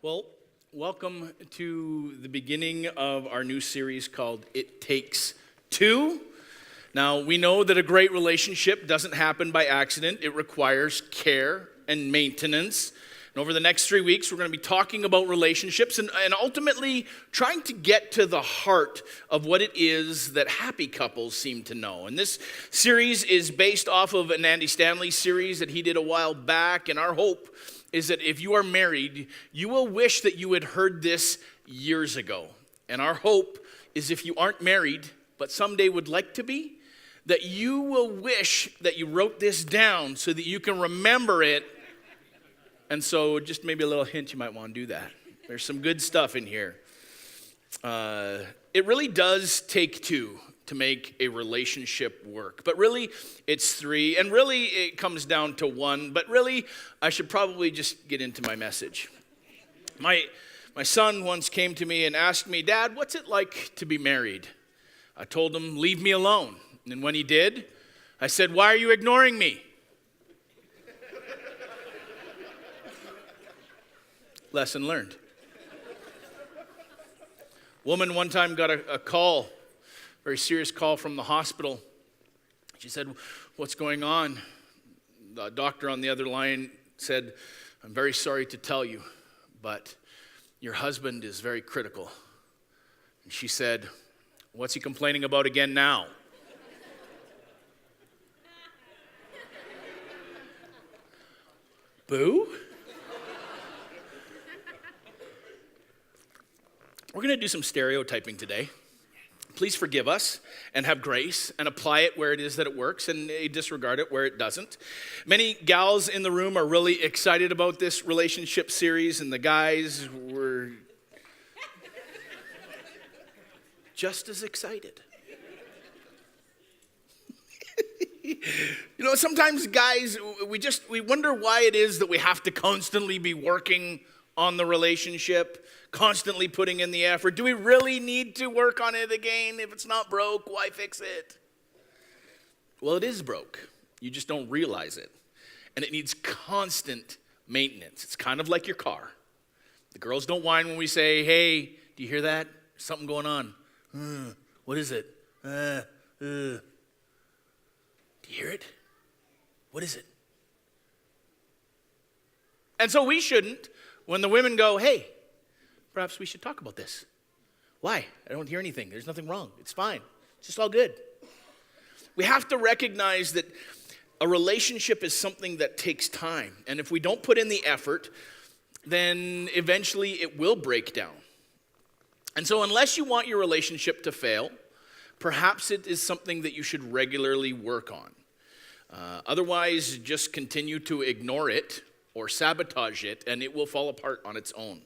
Well, welcome to the beginning of our new series called It Takes Two. Now, we know that a great relationship doesn't happen by accident. It requires care and maintenance. And over the next 3 weeks, we're going to be talking about relationships and ultimately trying to get to the heart of what it is that happy couples seem to know. And this series is based off of an Andy Stanley series that he did a while back. And our hope is that if you are married, you will wish that you had heard this years ago. And our hope is if you aren't married, but someday would like to be, that you will wish that you wrote this down so that you can remember it. And so just maybe a little hint, you might want to do that. There's some good stuff in here. It really does take two to make a relationship work. But really, it's three. And really, it comes down to one. But really, I should probably just get into my message. My son once came to me and asked me, "Dad, what's it like to be married?" I told him, "Leave me alone." And when he did, I said, "Why are you ignoring me?" Lesson learned. Woman one time got a call, very serious call from the hospital. She said, "What's going on?" The doctor on the other line said, "I'm very sorry to tell you, but your husband is very critical." And she said, "What's he complaining about again now?" Boo? We're going to do some stereotyping today. Please forgive us and have grace and apply it where it is that it works and disregard it where it doesn't. Many gals in the room are really excited about this relationship series, and the guys were just as excited. Sometimes guys, we wonder why it is that we have to constantly be working on the relationship, constantly putting in the effort. Do we really need to work on it again? If it's not broke, why fix it? Well, it is broke. You just don't realize it. And it needs constant maintenance. It's kind of like your car. The girls don't whine when we say, "Hey, do you hear that? There's something going on." What is it? Do you hear it? What is it? And so we shouldn't, when the women go, "Hey, perhaps we should talk about this." Why? I don't hear anything. There's nothing wrong. It's fine. It's just all good. We have to recognize that a relationship is something that takes time. And if we don't put in the effort, then eventually it will break down. And so unless you want your relationship to fail, perhaps it is something that you should regularly work on. Otherwise, just continue to ignore it or sabotage it, and it will fall apart on its own.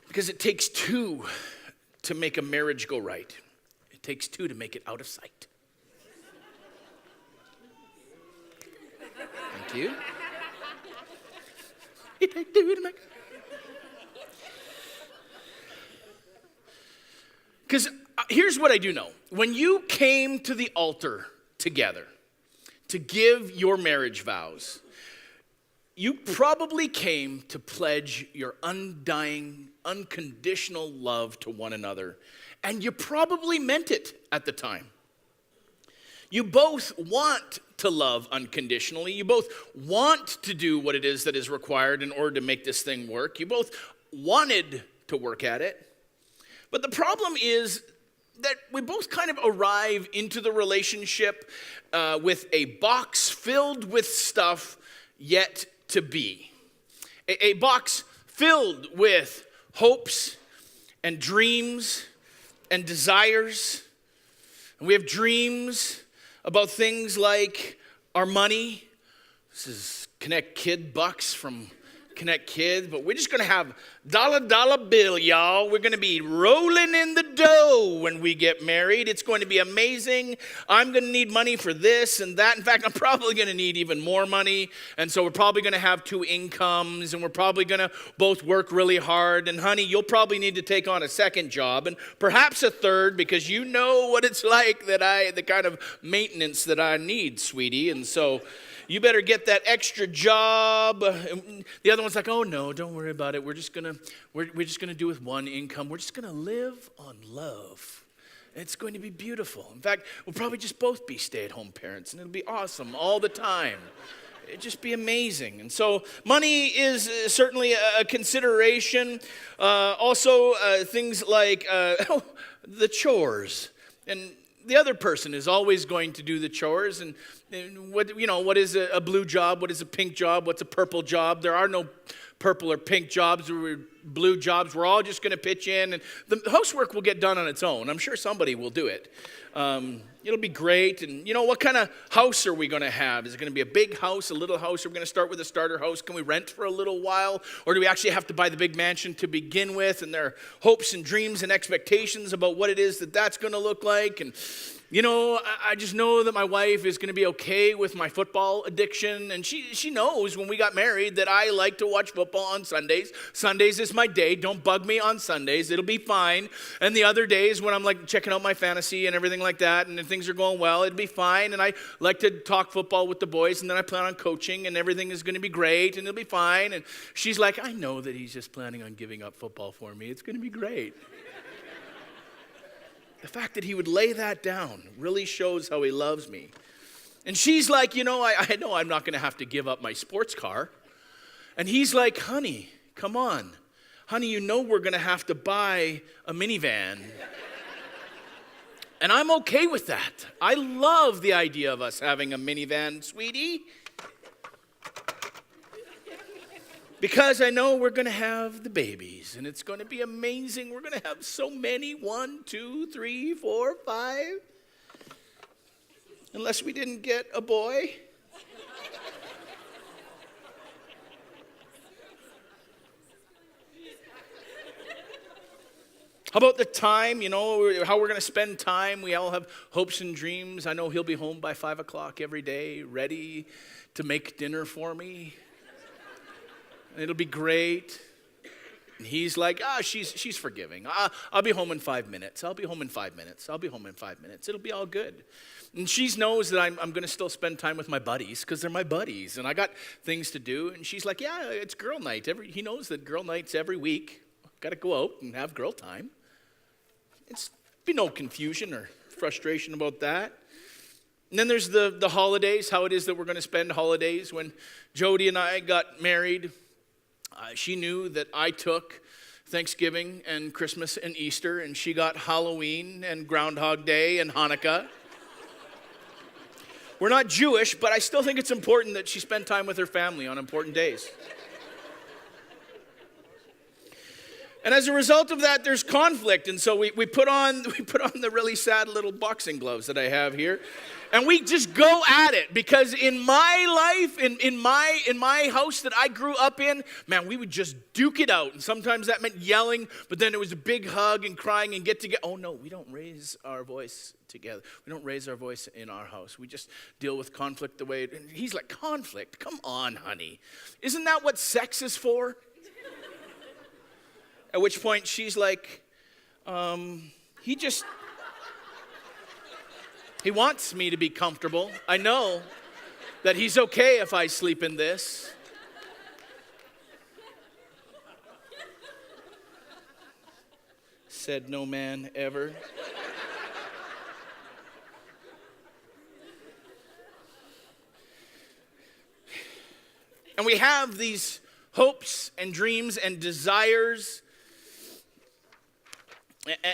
Because it takes two to make a marriage go right. It takes two to make it out of sight. Thank you. It takes two to make... Because here's what I do know. When you came to the altar together to give your marriage vows, you probably came to pledge your undying, unconditional love to one another. And you probably meant it at the time. You both want to love unconditionally. You both want to do what it is that is required in order to make this thing work. You both wanted to work at it. But the problem is that we both kind of arrive into the relationship with a box filled with stuff yet to be. A box filled with hopes and dreams and desires. And we have dreams about things like our money. This is Connect Kid bucks from Connect Kid, but we're just going to have dollar bill, y'all. We're going to be rolling in the dough when we get married. It's going to be amazing. I'm going to need money for this and that. In fact, I'm probably going to need even more money. And so we're probably going to have two incomes, and we're probably going to both work really hard. And honey, you'll probably need to take on a second job and perhaps a third, because you know what it's like the kind of maintenance that I need, sweetie. And so you better get that extra job. The other everyone's like, oh no, don't worry about it. We're just gonna do with one income. We're just gonna live on love. It's going to be beautiful. In fact, we'll probably just both be stay-at-home parents, and it'll be awesome all the time. It'd just be amazing. And so money is certainly a consideration. Also, things like the chores. And the other person is always going to do the chores. And what is a blue job? What is a pink job? What's a purple job? There are no purple or pink jobs or blue jobs. We're all just going to pitch in, and the housework will get done on its own. I'm sure somebody will do it. It'll be great. And what kind of house are we going to have? Is it going to be a big house, a little house? Are we going to start with a starter house? Can we rent for a little while? Or do we actually have to buy the big mansion to begin with? And there are hopes and dreams and expectations about what it is that's going to look like. And I just know that my wife is going to be okay with my football addiction. And she knows when we got married that I like to watch football on Sundays. Sundays is my day. Don't bug me on Sundays. It'll be fine. And the other days when I'm like checking out my fantasy and everything like that, and things are going well, it'll be fine. And I like to talk football with the boys, and then I plan on coaching, and everything is going to be great, and it'll be fine. And she's like, I know that he's just planning on giving up football for me. It's going to be great. The fact that he would lay that down really shows how he loves me. And she's like, I know I'm not going to have to give up my sports car. And he's like, honey, come on. Honey, we're going to have to buy a minivan. And I'm okay with that. I love the idea of us having a minivan, sweetie. Because I know we're going to have the babies, and it's going to be amazing. We're going to have so many, 1, 2, 3, 4, 5. Unless we didn't get a boy. How about the time, how we're going to spend time? We all have hopes and dreams. I know he'll be home by 5 o'clock every day, ready to make dinner for me. It'll be great. And he's like, she's forgiving. I'll be home in 5 minutes. I'll be home in 5 minutes. I'll be home in 5 minutes. It'll be all good. And she knows that I'm going to still spend time with my buddies because they're my buddies. And I got things to do. And she's like, yeah, it's girl night. He knows that girl night's every week. Got to go out and have girl time. It's be no confusion or frustration about that. And then there's the holidays, how it is that we're going to spend holidays. When Jody and I got married, she knew that I took Thanksgiving and Christmas and Easter, and she got Halloween and Groundhog Day and Hanukkah. We're not Jewish, but I still think it's important that she spend time with her family on important days. And as a result of that, there's conflict. And so we put on the really sad little boxing gloves that I have here. And we just go at it, because in my life, in my house that I grew up in, man, we would just duke it out. And sometimes that meant yelling, but then it was a big hug and crying and get together. Oh no, we don't raise our voice together. We don't raise our voice in our house. We just deal with conflict the way and he's like, conflict? Come on, honey. Isn't that what sex is for? At which point she's like, he wants me to be comfortable. I know that he's okay if I sleep in this. Said no man ever. And we have these hopes and dreams and desires.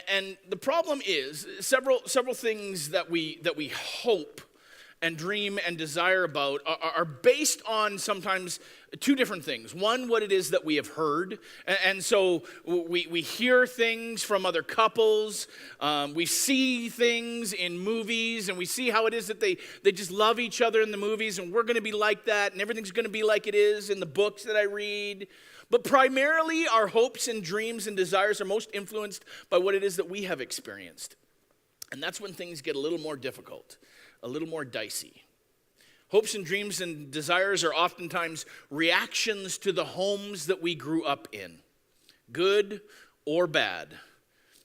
And the problem is several things that we hope and dream and desire about are based on sometimes two different things. One, what it is that we have heard. And so we hear things from other couples. We see things in movies, and we see how it is that they just love each other in the movies, and we're going to be like that, and everything's going to be like it is in the books that I read. But primarily, our hopes and dreams and desires are most influenced by what it is that we have experienced. And that's when things get a little more difficult, a little more dicey. Hopes and dreams and desires are oftentimes reactions to the homes that we grew up in, good or bad,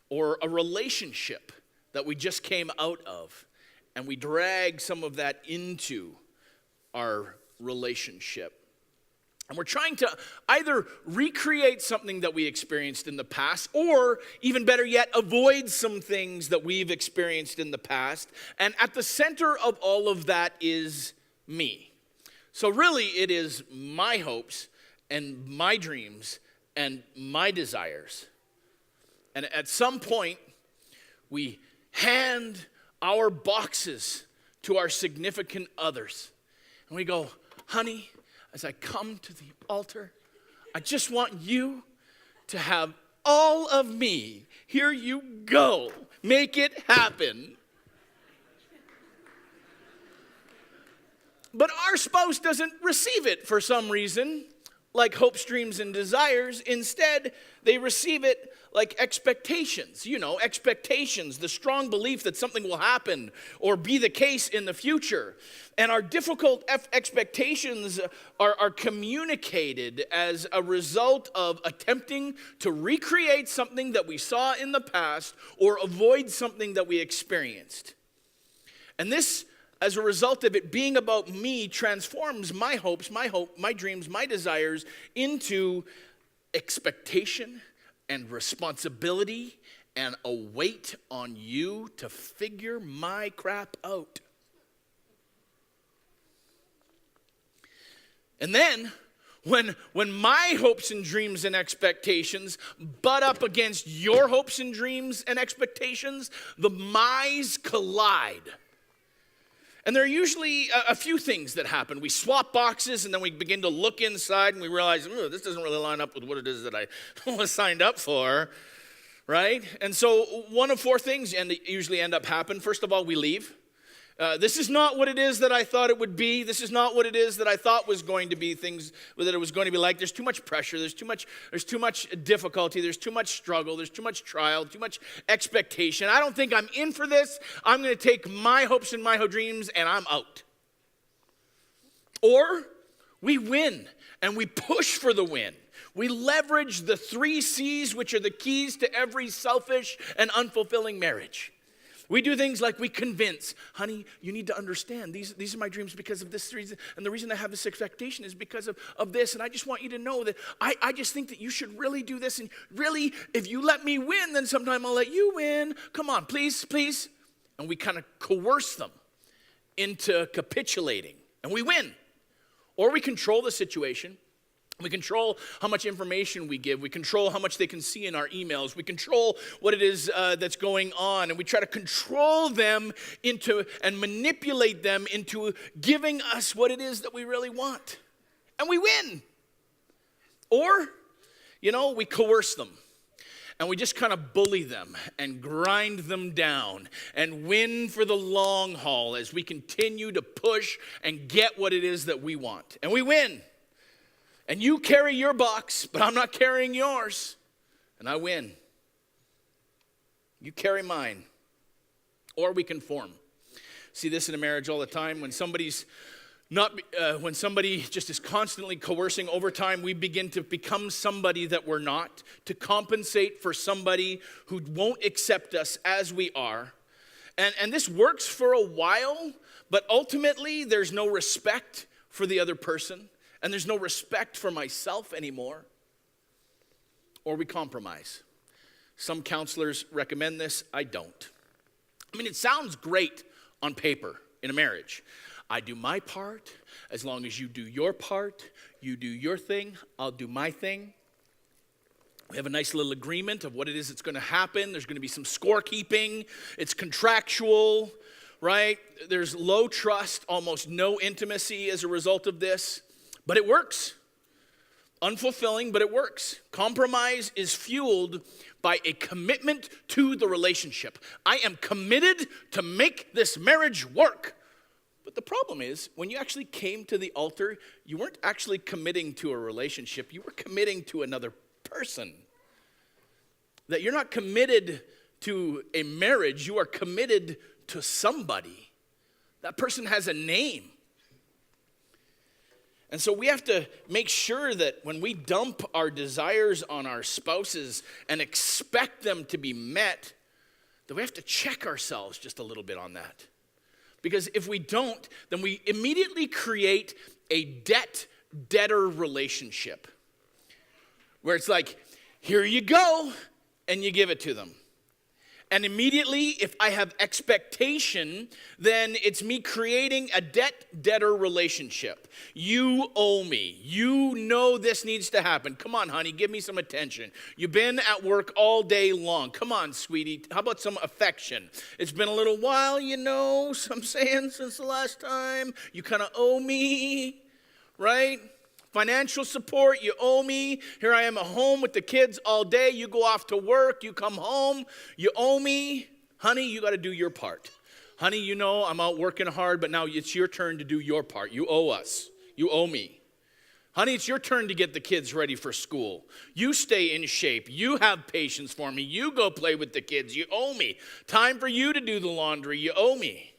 or a relationship that we just came out of, and we drag some of that into our relationship. And we're trying to either recreate something that we experienced in the past, or even better yet, avoid some things that we've experienced in the past. And at the center of all of that is me. So really, it is my hopes and my dreams and my desires. And at some point, we hand our boxes to our significant others. And we go, honey, as I come to the altar, I just want you to have all of me. Here you go. Make it happen. But our spouse doesn't receive it for some reason, like hopes, dreams, and desires. Instead, they receive it like expectations. Expectations, the strong belief that something will happen or be the case in the future. And our difficult expectations are communicated as a result of attempting to recreate something that we saw in the past or avoid something that we experienced. And this, as a result of it being about me, transforms my hopes, my dreams, my desires into expectation and responsibility and a weight on you to figure my crap out. And then, when my hopes and dreams and expectations butt up against your hopes and dreams and expectations, the my's collide. And there are usually a few things that happen. We swap boxes, and then we begin to look inside, and we realize, this doesn't really line up with what it is that I was signed up for, right? And so one of four things usually end up happening. First of all, we leave. This is not what it is that I thought it would be. This is not what it is that I thought was going to be things that it was going to be like. There's too much pressure. There's too much difficulty. There's too much struggle. There's too much trial, too much expectation. I don't think I'm in for this. I'm going to take my hopes and my dreams and I'm out. Or we win and we push for the win. We leverage the 3 C's, which are the keys to every selfish and unfulfilling marriage. We do things like we convince, honey, you need to understand, these are my dreams because of this reason, and the reason I have this expectation is because of this, and I just want you to know that I just think that you should really do this, and really, if you let me win, then sometime I'll let you win. Come on, please. And we kind of coerce them into capitulating, and we win. Or we control the situation. We control how much information we give. We control how much they can see in our emails. We control what it is that's going on. And we try to control them and manipulate them into giving us what it is that we really want. And we win. Or, we coerce them. And we just kind of bully them and grind them down and win for the long haul as we continue to push and get what it is that we want. And we win. And you carry your box, but I'm not carrying yours. And I win. You carry mine. Or we conform. See this in a marriage all the time. When somebody just is constantly coercing over time, we begin to become somebody that we're not, to compensate for somebody who won't accept us as we are. And this works for a while, but ultimately there's no respect for the other person. And there's no respect for myself anymore. Or we compromise. Some counselors recommend this. I don't. It sounds great on paper in a marriage. I do my part. As long as you do your part, you do your thing, I'll do my thing. We have a nice little agreement of what it is that's going to happen. There's going to be some scorekeeping. It's contractual, right? There's low trust, almost no intimacy as a result of this. But it works. Unfulfilling, but it works. Compromise is fueled by a commitment to the relationship. I am committed to make this marriage work. But the problem is, when you actually came to the altar, you weren't actually committing to a relationship. You were committing to another person. That you're not committed to a marriage. You are committed to somebody. That person has a name. And so we have to make sure that when we dump our desires on our spouses and expect them to be met, that we have to check ourselves just a little bit on that. Because if we don't, then we immediately create a debt debtor relationship where it's like, here you go, and you give it to them. And immediately, if I have expectation, then it's me creating a debt-debtor relationship. You owe me. You know this needs to happen. Come on, honey, give me some attention. You've been at work all day long. Come on, sweetie. How about some affection? It's been a little while, you know, so I'm saying, since the last time. You kind of owe me, right? Financial support, you owe me. Here I am at home with the kids all day. You go off to work, you come home, you owe me. Honey, you got to do your part. Honey, you know I'm out working hard, but now it's your turn to do your part. You owe us. You owe me. Honey, it's your turn to get the kids ready for school. You stay in shape. You have patience for me. You go play with the kids. You owe me. Time for you to do the laundry. You owe me.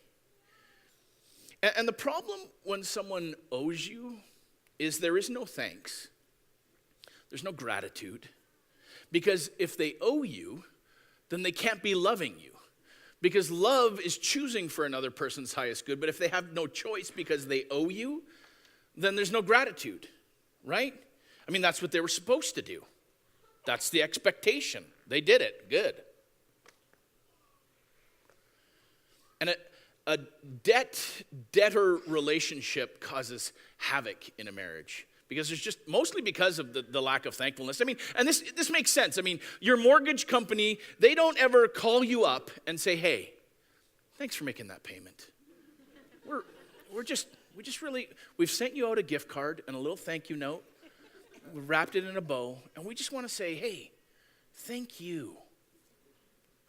And the problem when someone owes you is there is no thanks. There's no gratitude. Because if they owe you, then they can't be loving you. Because love is choosing for another person's highest good. But if they have no choice because they owe you, then there's no gratitude, right? I mean, that's what they were supposed to do. That's the expectation. They did it. Good. And a debtor relationship causes havoc in a marriage because there's just mostly because of the lack of thankfulness. I mean, and this makes sense. I mean, your mortgage company, they don't ever call you up and say, hey, thanks for making that payment. We've sent you out a gift card and a little thank you note. We wrapped it in a bow, and we just want to say, hey, thank you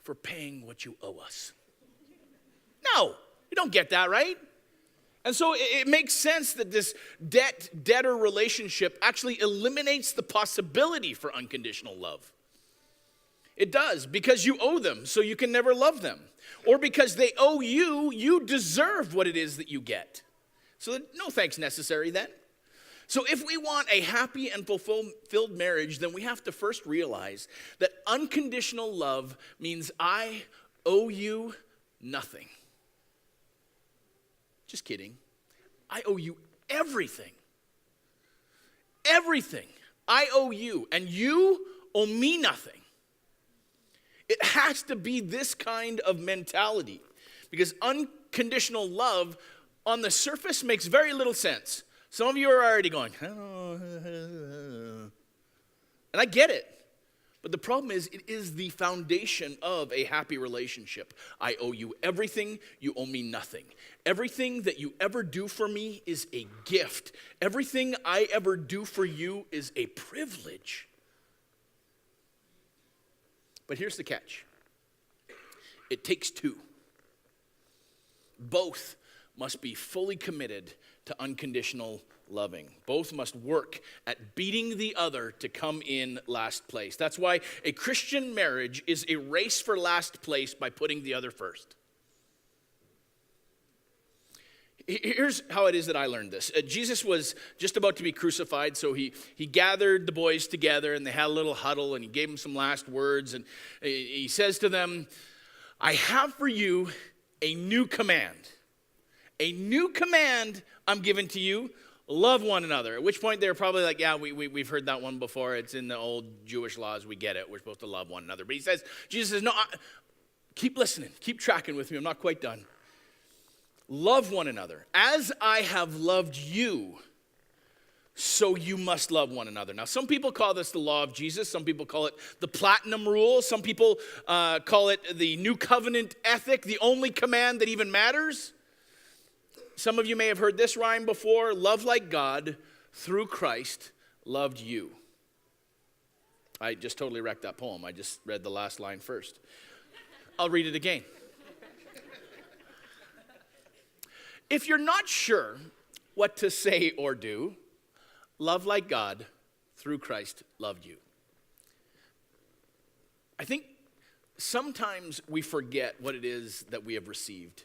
for paying what you owe us. No. You don't get that, right? And so it makes sense that this debtor relationship actually eliminates the possibility for unconditional love. It does, because you owe them, so you can never love them. Or because they owe you, you deserve what it is that you get. So no thanks necessary then. So if we want a happy and fulfilled marriage, then we have to first realize that unconditional love means I owe you nothing. Just kidding. I owe you everything. Everything. I owe you, and you owe me nothing. It has to be this kind of mentality because unconditional love on the surface makes very little sense. Some of you are already going, oh. And I get it. But the problem is, it is the foundation of a happy relationship. I owe you everything, you owe me nothing. Everything that you ever do for me is a gift. Everything I ever do for you is a privilege. But here's the catch. It takes two. Both must be fully committed to unconditional loving. Both must work at beating the other to come in last place. That's why a Christian marriage is a race for last place by putting the other first. Here's how it is that I learned this. Jesus was just about to be crucified, so he gathered the boys together, and they had a little huddle, and he gave them some last words, and he says to them, I have for you a new command. A new command I'm giving to you. Love one another. At which point they were probably like, yeah, we've heard that one before. It's in the old Jewish laws. We get it. We're supposed to love one another. But Jesus says, no, keep listening. Keep tracking with me. I'm not quite done. Love one another. As I have loved you, so you must love one another. Now, some people call this the law of Jesus. Some people call it the platinum rule. Some people call it the new covenant ethic, the only command that even matters. Some of you may have heard this rhyme before. Love like God, through Christ, loved you. I just totally wrecked that poem. I just read the last line first. I'll read it again. If you're not sure what to say or do, love like God, through Christ, loved you. I think sometimes we forget what it is that we have received.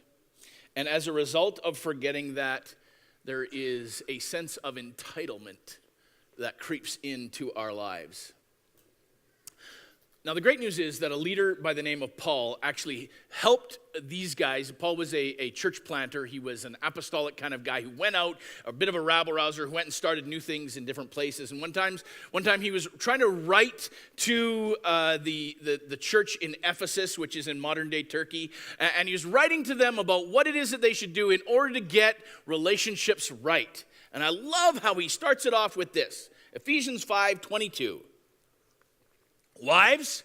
And as a result of forgetting that, there is a sense of entitlement that creeps into our lives. Now, the great news is that a leader by the name of Paul actually helped these guys. Paul was a church planter. He was an apostolic kind of guy who went out, a bit of a rabble-rouser, who went and started new things in different places. And one time he was trying to write to the church in Ephesus, which is in modern-day Turkey, and he was writing to them about what it is that they should do in order to get relationships right. And I love how he starts it off with this, Ephesians 5:22. Wives,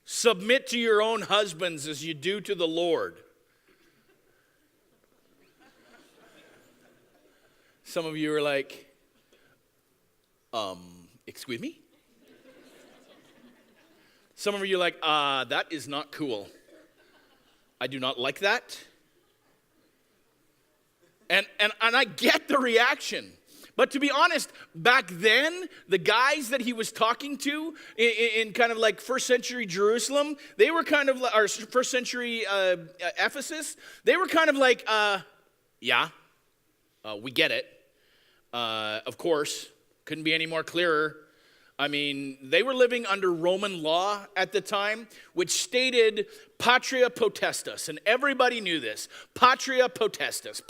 submit to your own husbands as you do to the Lord. Some of you are like, excuse me? Some of you are like, that is not cool. I do not like that. And I get the reaction. But to be honest, back then, the guys that he was talking to in kind of like first century Jerusalem, they were kind of, or first century Ephesus, they were kind of like, we get it. Of course, couldn't be any more clearer. I mean, they were living under Roman law at the time, which stated patria potestas, and everybody knew this. Patria potestas,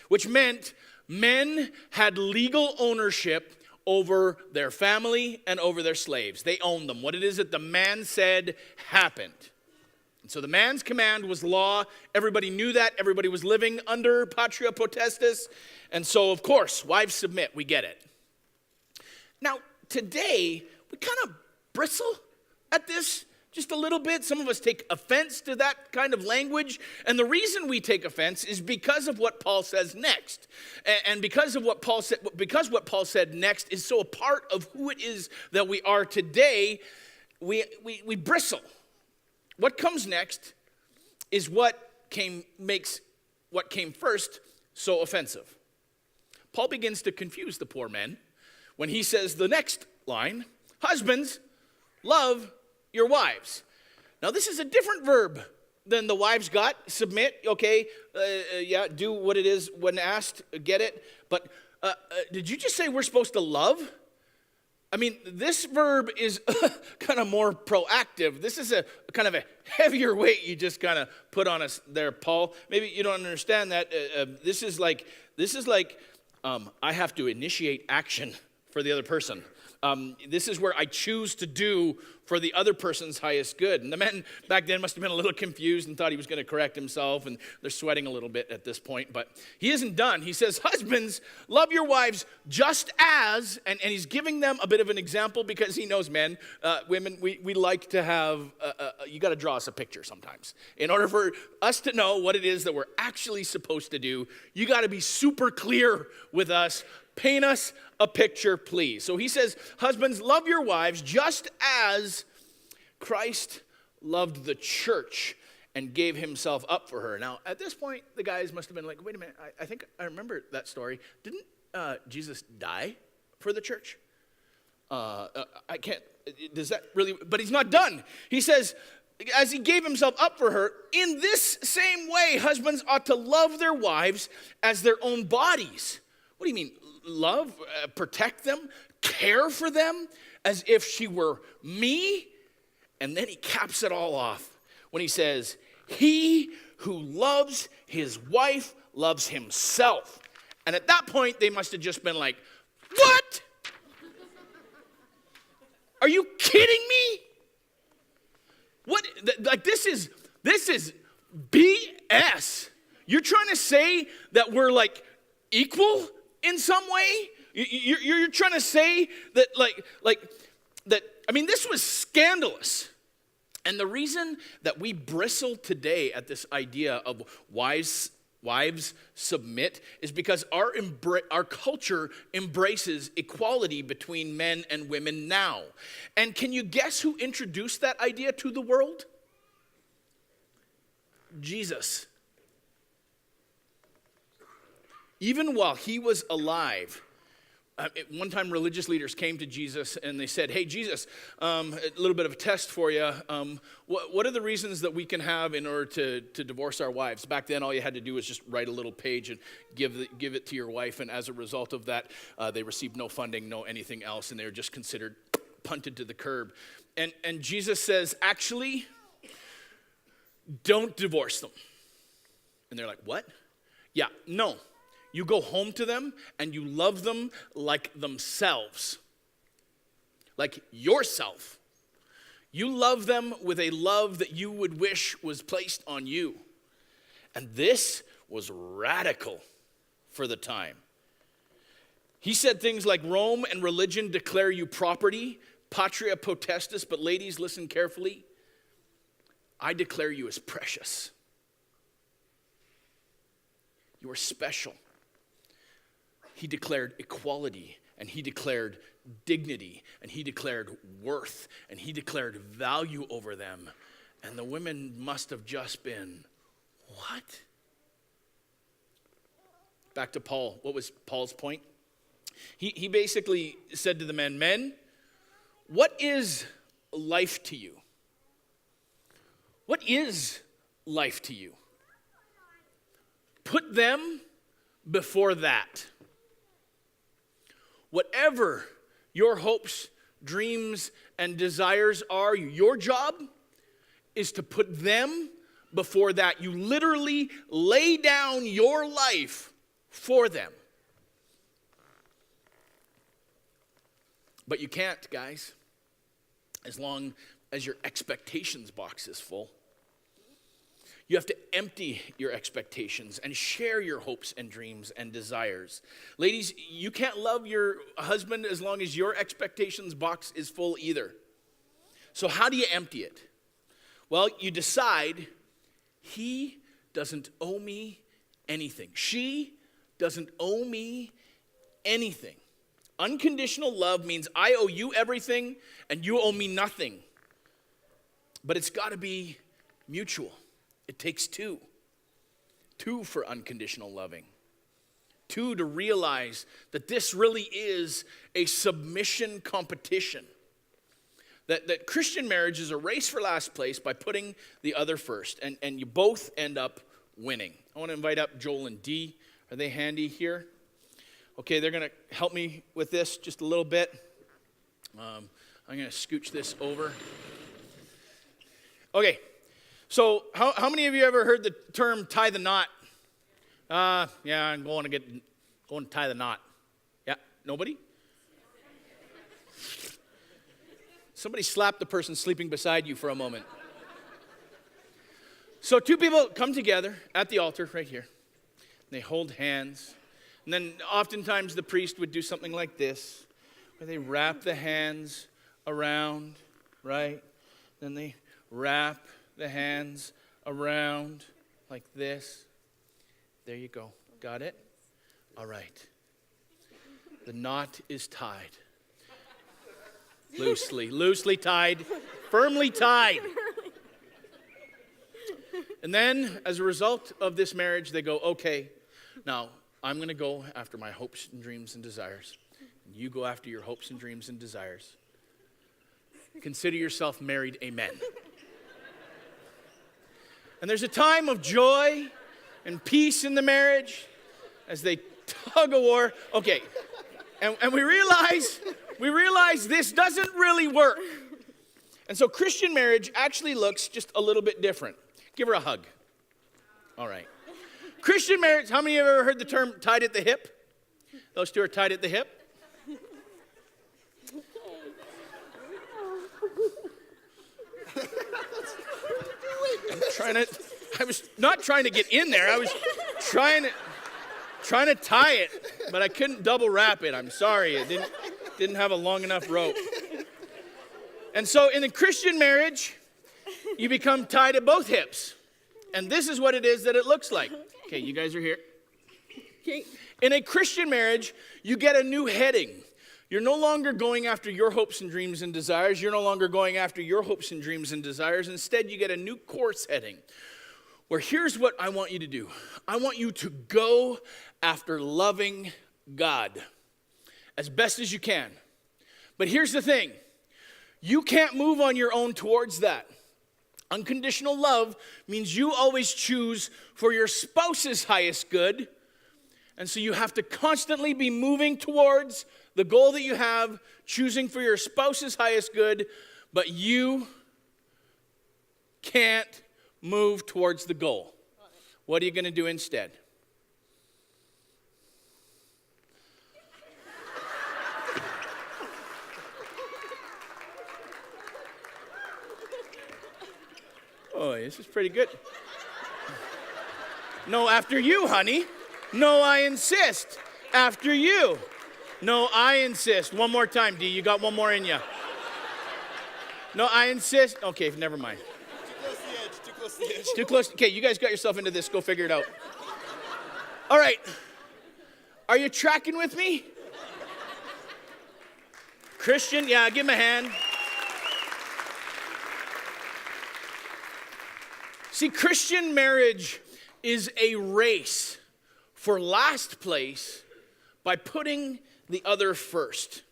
which meant men had legal ownership over their family and over their slaves. They owned them. What it is that the man said happened. And so the man's command was law. Everybody knew that. Everybody was living under patria potestas. And so, of course, wives submit. We get it. Now, today, we kind of bristle at this just a little bit. Some of us take offense to that kind of language. And the reason we take offense is because of what Paul says next. And because what Paul said next is so a part of who it is that we are today, we bristle. What comes next is makes what came first so offensive. Paul begins to confuse the poor men when he says the next line, husbands, love your wives. Now, this is a different verb than the wives got. Submit, okay, do what it is when asked, get it. But did you just say we're supposed to love? I mean, this verb is kind of more proactive. This is a kind of a heavier weight you just kind of put on us there, Paul. Maybe you don't understand that. This is like I have to initiate action for the other person. This is where I choose to do for the other person's highest good. And the men back then must have been a little confused and thought he was going to correct himself, and they're sweating a little bit at this point. But he isn't done. He says, husbands, love your wives just as, and he's giving them a bit of an example because he knows men, women, we like to have, you got to draw us a picture sometimes. In order for us to know what it is that we're actually supposed to do, you got to be super clear with us. Paint us a picture, please. So he says, husbands, love your wives just as Christ loved the church and gave himself up for her. Now, at this point, the guys must have been like, wait a minute, I think I remember that story. Didn't Jesus die for the church? I can't, does that really, but he's not done. He says, as he gave himself up for her, in this same way, husbands ought to love their wives as their own bodies. What do you mean? Love, protect them, care for them as if she were me. And then he caps it all off when he says, he who loves his wife loves himself. And at that point, they must have just been like, what? Are you kidding me? What? Like this is BS. You're trying to say that we're like equal in some way? You're trying to say that like that, I mean, this was scandalous. And the reason that we bristle today at this idea of wives submit is because our culture embraces equality between men and women now. And can you guess who introduced that idea to the world? Jesus. Even while he was alive, one time religious leaders came to Jesus and they said, hey, Jesus, a little bit of a test for you. What are the reasons that we can have in order to divorce our wives? Back then, all you had to do was just write a little page and give it to your wife. And as a result of that, they received no funding, no anything else. And they were just considered punted to the curb. And Jesus says, actually, don't divorce them. And they're like, what? Yeah, no. You go home to them and you love them like themselves. Like yourself. You love them with a love that you would wish was placed on you. And this was radical for the time. He said things like Rome and religion declare you property, patria potestas, but ladies, listen carefully. I declare you as precious. You are special. He declared equality, and he declared dignity, and he declared worth, and he declared value over them. And the women must have just been, what? Back to Paul. What was Paul's point? He basically said to the men, what is life to you? What is life to you? Put them before that. Whatever your hopes, dreams, and desires are, your job is to put them before that. You literally lay down your life for them. But you can't, guys, as long as your expectations box is full. You have to empty your expectations and share your hopes and dreams and desires. Ladies, you can't love your husband as long as your expectations box is full either. So how do you empty it? Well, you decide, he doesn't owe me anything. She doesn't owe me anything. Unconditional love means I owe you everything and you owe me nothing. But it's got to be mutual. It takes two. Two for unconditional loving. Two to realize that this really is a submission competition. That Christian marriage is a race for last place by putting the other first. And you both end up winning. I want to invite up Joel and Dee. Are they handy here? Okay, they're going to help me with this just a little bit. I'm going to scooch this over. Okay, so how many of you ever heard the term tie the knot? Yeah, I'm going to tie the knot. Yeah, nobody? Somebody slap the person sleeping beside you for a moment. So two people come together at the altar right here. They hold hands. And then oftentimes the priest would do something like this, where they wrap the hands around, right? Then they wrap the hands around like this. There you go. Got it? All right. The knot is tied. Loosely tied, firmly tied. And then, as a result of this marriage, they go, okay, now I'm going to go after my hopes and dreams and desires. And you go after your hopes and dreams and desires. Consider yourself married, amen. And there's a time of joy and peace in the marriage as they tug of war. Okay, and we realize this doesn't really work. And so Christian marriage actually looks just a little bit different. Give her a hug. All right. Christian marriage, how many of you have ever heard the term tied at the hip? Those two are tied at the hip. I was not trying to get in there. I was trying to tie it, but I couldn't double wrap it. I'm sorry. It didn't have a long enough rope. And so in a Christian marriage, you become tied at both hips. And this is what it is that it looks like. Okay, you guys are here. In a Christian marriage, you get a new heading. You're no longer going after your hopes and dreams and desires. You're no longer going after your hopes and dreams and desires. Instead, you get a new course heading where here's what I want you to do. I want you to go after loving God as best as you can. But here's the thing. You can't move on your own towards that. Unconditional love means you always choose for your spouse's highest good. And so you have to constantly be moving towards the goal that you have, choosing for your spouse's highest good, but you can't move towards the goal. What are you going to do instead? Oh, this is pretty good. No, after you, honey. No, I insist. After you. No, I insist. One more time, D. You got one more in you. No, I insist. Okay, never mind. Too close to the edge. Too close to the edge. Too close. Okay, you guys got yourself into this. Go figure it out. All right. Are you tracking with me? Christian, yeah, give him a hand. See, Christian marriage is a race for last place by putting the other first.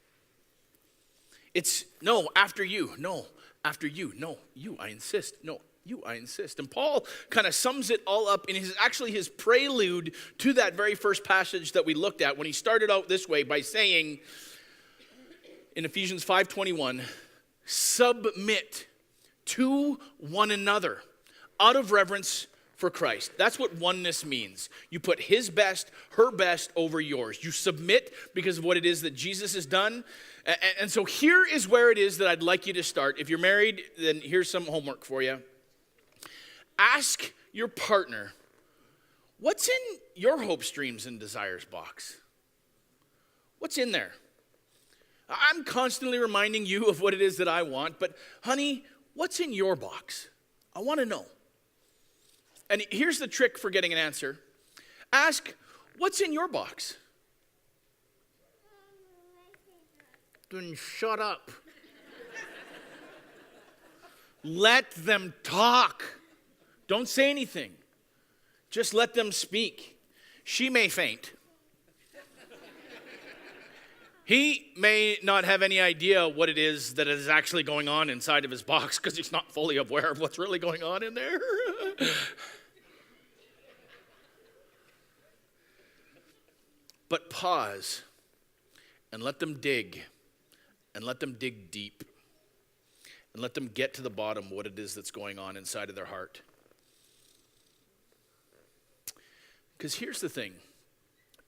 It's no, after you, no, after you, no, you, I insist, no, you, I insist. And Paul kind of sums it all up in his prelude to that very first passage that we looked at when he started out this way by saying in Ephesians 5:21, submit to one another out of reverence for Christ. That's what oneness means. You put his best, her best over yours. You submit because of what it is that Jesus has done. And so here is where it is that I'd like you to start. If you're married, then here's some homework for you. Ask your partner, what's in your hopes, dreams, and desires box? What's in there? I'm constantly reminding you of what it is that I want, but honey, what's in your box? I want to know. And here's the trick for getting an answer. Ask, what's in your box? Then shut up. Let them talk. Don't say anything. Just let them speak. She may faint. He may not have any idea what it is that is actually going on inside of his box because he's not fully aware of what's really going on in there. But pause and let them dig, and let them dig deep, and let them get to the bottom of what it is that's going on inside of their heart. Because here's the thing.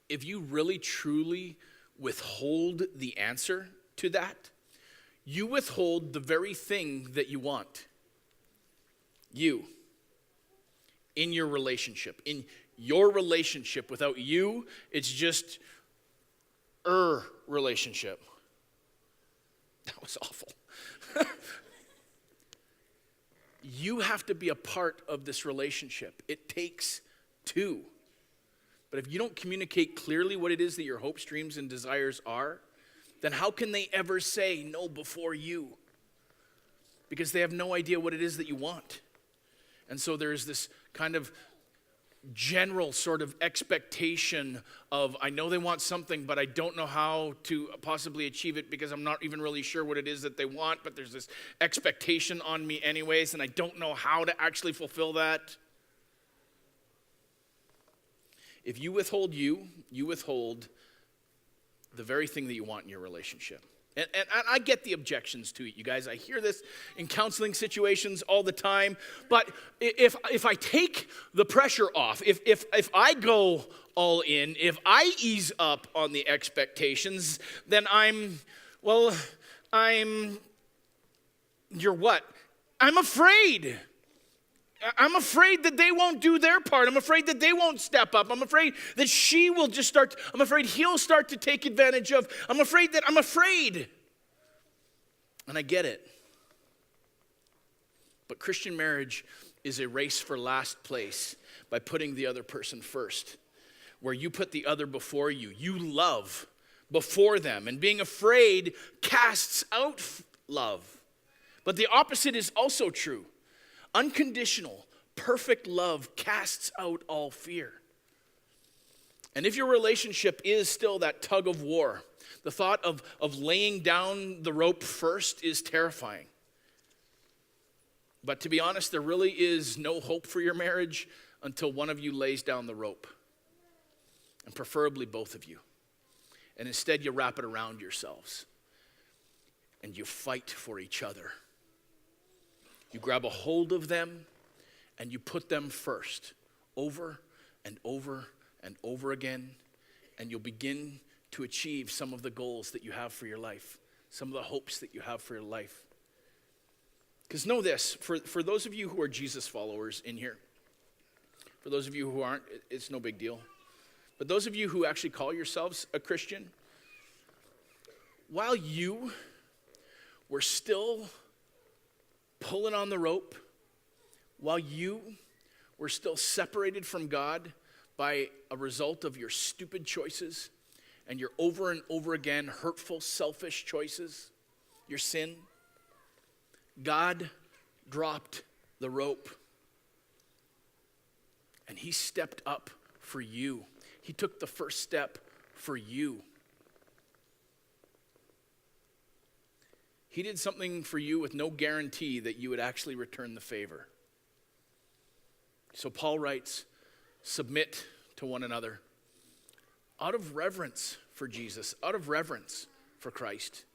If you really truly withhold the answer to that, you withhold the very thing that you want. You. In your relationship. In your relationship. Without you, it's just relationship. That was awful. You have to be a part of this relationship. It takes two. But if you don't communicate clearly what it is that your hopes, dreams, and desires are, then how can they ever say no before you? Because they have no idea what it is that you want. And so there's this kind of general sort of expectation of, I know they want something, but I don't know how to possibly achieve it because I'm not even really sure what it is that they want, but there's this expectation on me anyways, and I don't know how to actually fulfill that. If you withhold you withhold the very thing that you want in your relationship. And I get the objections to it, you guys. I hear this in counseling situations all the time. But if I take the pressure off, if I go all in, if I ease up on the expectations, then you're what? I'm afraid. I'm afraid that they won't do their part. I'm afraid that they won't step up. I'm afraid that I'm afraid he'll start to take advantage of. I'm afraid. And I get it. But Christian marriage is a race for last place by putting the other person first. Where you put the other before you. You love before them. And being afraid casts out love. But the opposite is also true. Unconditional, perfect love casts out all fear. And if your relationship is still that tug of war, the thought of laying down the rope first is terrifying. But to be honest, there really is no hope for your marriage until one of you lays down the rope. And preferably both of you. And instead you wrap it around yourselves. And you fight for each other. You grab a hold of them and you put them first, over and over and over again. And you'll begin to achieve some of the goals that you have for your life, some of the hopes that you have for your life. Because know this, for those of you who are Jesus followers in here, for those of you who aren't, it's no big deal. But those of you who actually call yourselves a Christian, while you were still pulling on the rope, while you were still separated from God by a result of your stupid choices and your over and over again hurtful, selfish choices, your sin, God dropped the rope and he stepped up for you. He took the first step for you. He did something for you with no guarantee that you would actually return the favor. So Paul writes, submit to one another out of reverence for Jesus, out of reverence for Christ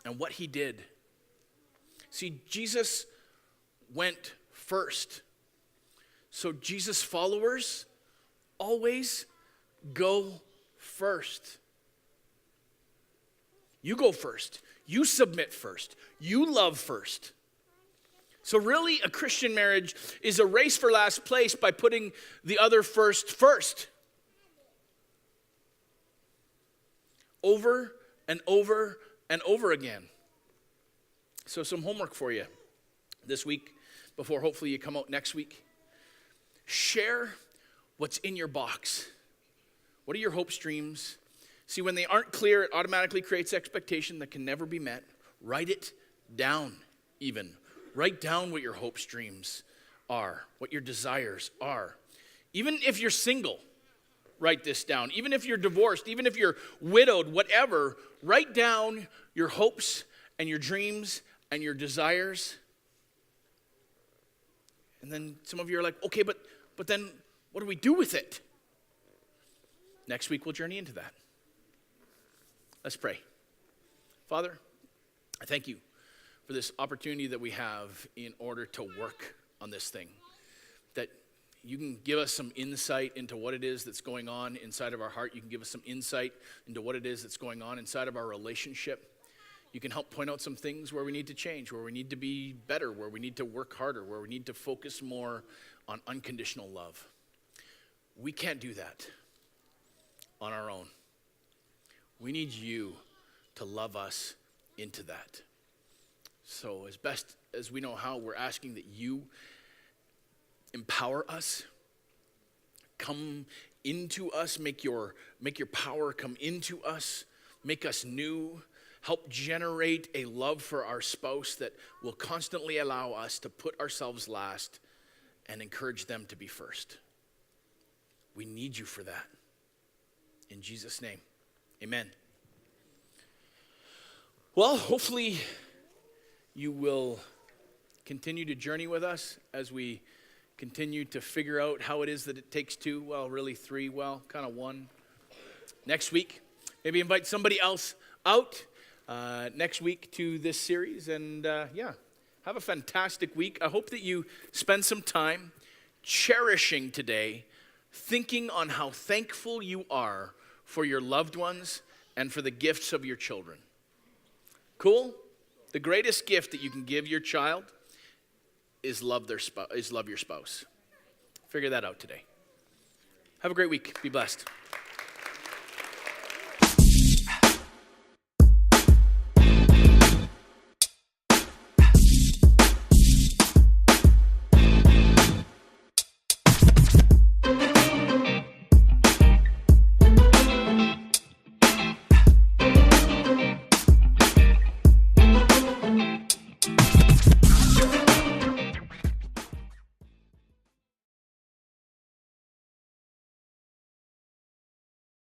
and what he did. See, Jesus went first. So Jesus followers always go first. You go first. You submit first. You love first. So really, a Christian marriage is a race for last place by putting the other first. Over and over and over again. So some homework for you this week before hopefully you come out next week. Share what's in your box. What are your hope streams? See, when they aren't clear, it automatically creates expectation that can never be met. Write it down even. Write down what your hope streams are, what your desires are. Even if you're single, write this down. Even if you're divorced, even if you're widowed, whatever, write down your hopes and your dreams and your desires. And then some of you are like, okay, but then what do we do with it? Next week we'll journey into that. Let's pray. Father, I thank you for this opportunity that we have in order to work on this thing. That you can give us some insight into what it is that's going on inside of our heart. You can give us some insight into what it is that's going on inside of our relationship. You can help point out some things where we need to change, where we need to be better, where we need to work harder, where we need to focus more on unconditional love. We can't do that on our own. We need you to love us into that. So as best as we know how, we're asking that you empower us, come into us, make your power come into us, make us new, help generate a love for our spouse that will constantly allow us to put ourselves last and encourage them to be first. We need you for that. In Jesus' name, amen. Well, hopefully you will continue to journey with us as we continue to figure out how it is that it takes two, well, really three, well, kind of one. Next week, maybe invite somebody else out next week to this series. And have a fantastic week. I hope that you spend some time cherishing today, thinking on how thankful you are for your loved ones and for the gifts of your children. Cool? The greatest gift that you can give your child is love your spouse. Figure that out today. Have a great week. Be blessed.